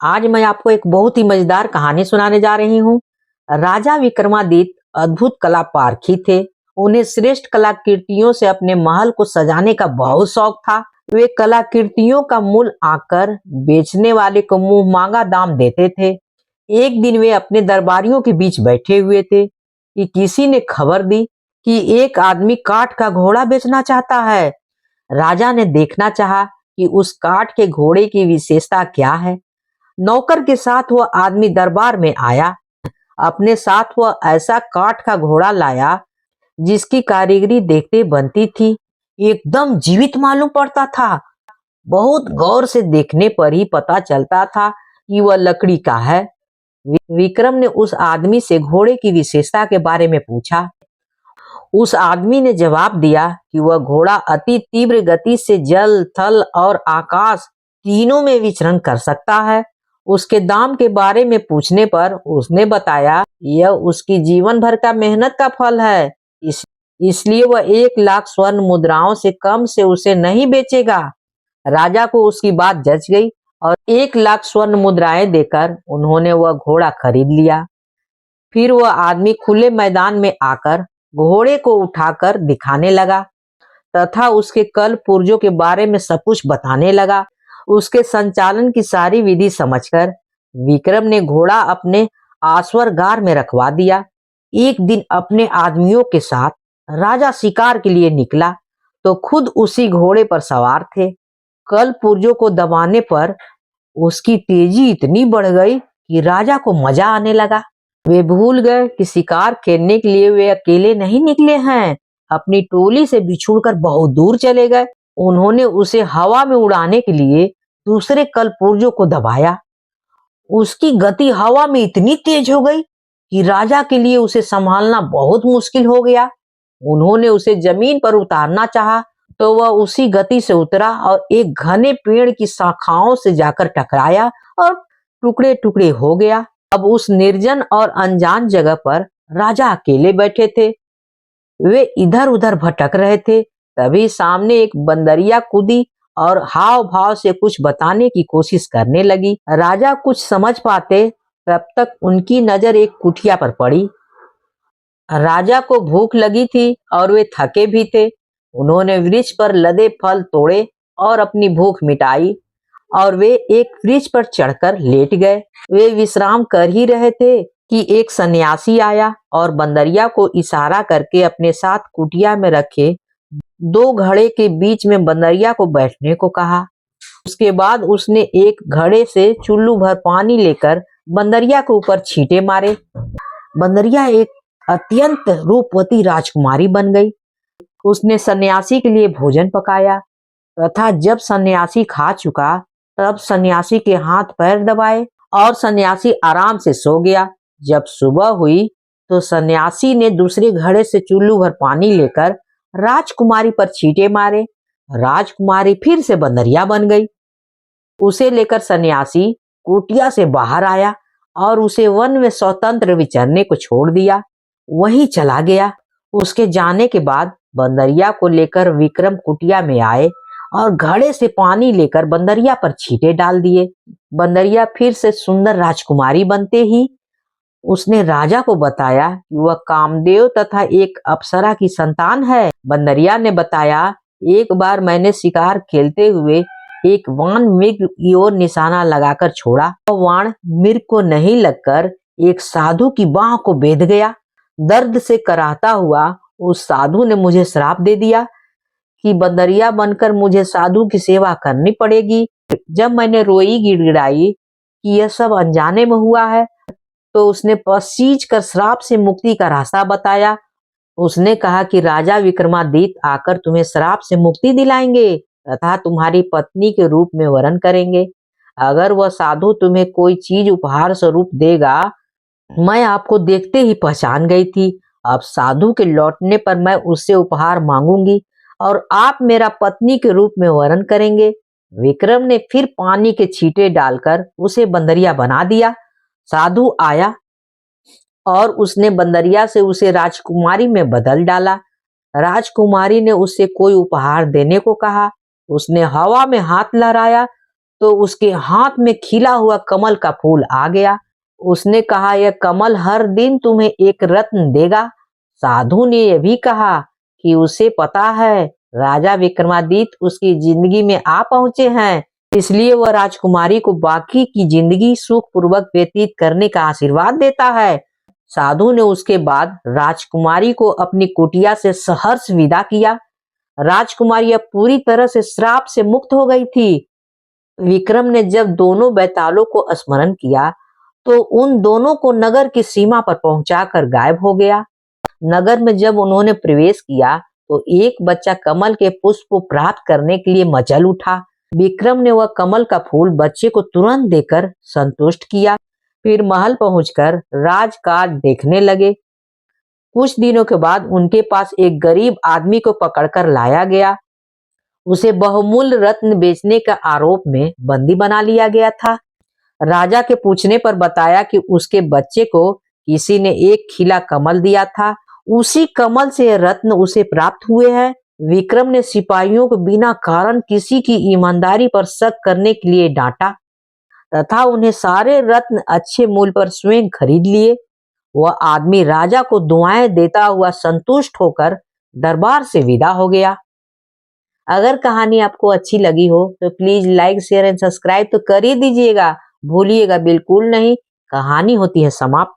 आज मैं आपको एक बहुत ही मजेदार कहानी सुनाने जा रही हूँ। राजा विक्रमादित्य अद्भुत कला पारखी थे। उन्हें श्रेष्ठ कलाकृतियों से अपने महल को सजाने का बहुत शौक था। वे कलाकृतियों का मूल आकर बेचने वाले को मुंह मांगा दाम देते थे। एक दिन वे अपने दरबारियों के बीच बैठे हुए थे कि किसी ने खबर दी कि एक आदमी काठ का घोड़ा बेचना चाहता है। राजा ने देखना चाहा कि उस काठ के घोड़े की विशेषता क्या है। नौकर के साथ वह आदमी दरबार में आया। अपने साथ वह ऐसा काठ का घोड़ा लाया जिसकी कारीगरी देखते बनती थी एकदम जीवित मालूम पड़ता था। बहुत गौर से देखने पर ही पता चलता था कि वह लकड़ी का है। विक्रम ने उस आदमी से घोड़े की विशेषता के बारे में पूछा। उस आदमी ने जवाब दिया कि वह घोड़ा अति तीव्र गति से जल, थल और आकाश तीनों में विचरण कर सकता है। उसके दाम के बारे में पूछने पर उसने बताया यह उसकी जीवन भर का मेहनत का फल है। इसलिए वह 1 लाख स्वर्ण मुद्राओं से कम से उसे नहीं बेचेगा। राजा को उसकी बात जच गई और 1 लाख स्वर्ण मुद्राएं देकर उन्होंने वह घोड़ा खरीद लिया। फिर वह आदमी खुले मैदान में आकर घोड़े को उठाकर दिखाने लगा तथा उसके कल पुर्जों के बारे में सब कुछ बताने लगा। उसके संचालन की सारी विधि समझकर विक्रम ने घोड़ा अपने आश्वरगार में रखवा दिया। एक दिन अपने आदमियों के साथ राजा शिकार के लिए निकला तो खुद उसी घोड़े पर सवार थे। कल पुर्जों को दबाने पर उसकी तेजी इतनी बढ़ गई कि राजा को मजा आने लगा। वे भूल गए कि शिकार खेलने के लिए वे अकेले नहीं निकले हैं। अपनी टोली से बिछुड़कर बहुत दूर चले गए। उन्होंने उसे हवा में उड़ाने के लिए दूसरे कलपुर्जों को दबाया। उसकी गति हवा में इतनी तेज हो गई कि राजा के लिए उसे संभालना बहुत मुश्किल हो गया। उन्होंने उसे जमीन पर उतारना चाहा तो वह उसी गति से उतरा और एक घने पेड़ की शाखाओं से जाकर टकराया और टुकड़े टुकड़े हो गया। अब उस निर्जन और अनजान जगह पर राजा अकेले बैठे थे। वे इधर उधर भटक रहे थे। तभी सामने एक बंदरिया कूदी और हाव भाव से कुछ बताने की कोशिश करने लगी। राजा कुछ समझ पाते तब तक उनकी नजर एक कुटिया पर पड़ी। राजा को भूख लगी थी और वे थके भी थे। उन्होंने वृक्ष पर लदे फल तोड़े और अपनी भूख मिटाई और वे एक वृक्ष पर चढ़कर लेट गए। वे विश्राम कर ही रहे थे कि एक सन्यासी आया और बंदरिया को इशारा करके अपने साथ कुटिया में रखे 2 घड़े के बीच में बंदरिया को बैठने को कहा। उसके बाद उसने एक घड़े से चुल्लू भर पानी लेकर बंदरिया के ऊपर छींटे मारे। बंदरिया एक अत्यंत रूपवती राजकुमारी बन गई। उसने सन्यासी के लिए भोजन पकाया तथा जब सन्यासी खा चुका तब सन्यासी के हाथ पैर दबाए और सन्यासी आराम से सो गया। जब सुबह हुई तो सन्यासी ने दूसरे घड़े से चुल्लू भर पानी लेकर राजकुमारी पर छींटे मारे। राजकुमारी फिर से बंदरिया बन गई। उसे लेकर सन्यासी कुटिया से बाहर आया और उसे वन में स्वतंत्र विचरने को छोड़ दिया। वहीं चला गया। उसके जाने के बाद बंदरिया को लेकर विक्रम कुटिया में आए और घड़े से पानी लेकर बंदरिया पर छींटे डाल दिए। बंदरिया फिर से सुंदर राजकुमारी बनते ही उसने राजा को बताया कि वह कामदेव तथा एक अप्सरा की संतान है। बंदरिया ने बताया, एक बार मैंने शिकार खेलते हुए एक वाण मृग की ओर निशाना लगाकर छोड़ा। वह वाण मृग को नहीं लगकर एक साधु की बाह को बेध गया। दर्द से कराहता हुआ उस साधु ने मुझे श्राप दे दिया कि बंदरिया बनकर मुझे साधु की सेवा करनी पड़ेगी। जब मैंने रोई गिड़गिड़ाई कि यह सब अनजाने में हुआ है तो उसने पसीज कर श्राप से मुक्ति का रास्ता बताया। उसने कहा कि राजा विक्रमादित्य आकर तुम्हें श्राप से मुक्ति दिलाएंगे तथा तुम्हारी पत्नी के रूप में वरण करेंगे। अगर वह साधु तुम्हें कोई चीज उपहार स्वरूप देगा। मैं आपको देखते ही पहचान गई थी। अब साधु के लौटने पर मैं उससे उपहार मांगूंगी और आप मेरा पत्नी के रूप में वरण करेंगे। विक्रम ने फिर पानी के छींटे डालकर उसे बंदरिया बना दिया। साधु आया और उसने बंदरिया से उसे राजकुमारी में बदल डाला। राजकुमारी ने उससे कोई उपहार देने को कहा। उसने हवा में हाथ लहराया तो उसके हाथ में खिला हुआ कमल का फूल आ गया। उसने कहा, यह कमल हर दिन तुम्हें एक रत्न देगा। साधु ने यह भी कहा कि उसे पता है राजा विक्रमादित्य उसकी जिंदगी में आ पहुंचे हैं, इसलिए वह राजकुमारी को बाकी की जिंदगी सुखपूर्वक व्यतीत करने का आशीर्वाद देता है। साधु ने उसके बाद राजकुमारी को अपनी कुटिया से सहर्ष विदा किया। राजकुमारी अब पूरी तरह से श्राप से मुक्त हो गई थी। विक्रम ने जब दोनों बैतालों को स्मरण किया तो उन दोनों को नगर की सीमा पर पहुंचाकर गायब हो गया। नगर में जब उन्होंने प्रवेश किया तो एक बच्चा कमल के पुष्प को प्राप्त करने के लिए मचल उठा। विक्रम ने वह कमल का फूल बच्चे को तुरंत देकर संतुष्ट किया। फिर महल पहुंचकर राजकाज देखने लगे। कुछ दिनों के बाद उनके पास एक गरीब आदमी को पकड़कर लाया गया। उसे बहुमूल्य रत्न बेचने का आरोप में बंदी बना लिया गया था। राजा के पूछने पर बताया कि उसके बच्चे को किसी ने एक खिला कमल दिया था, उसी कमल से रत्न उसे प्राप्त हुए हैं। विक्रम ने सिपाहियों को बिना कारण किसी की ईमानदारी पर शक करने के लिए डांटा तथा उन्हें सारे रत्न अच्छे मूल्य पर स्वयं खरीद लिए। वह आदमी राजा को दुआएं देता हुआ संतुष्ट होकर दरबार से विदा हो गया। अगर कहानी आपको अच्छी लगी हो तो please like, share and subscribe तो कर ही दीजिएगा, भूलिएगा बिल्कुल नहीं। कहानी होती है समाप्त।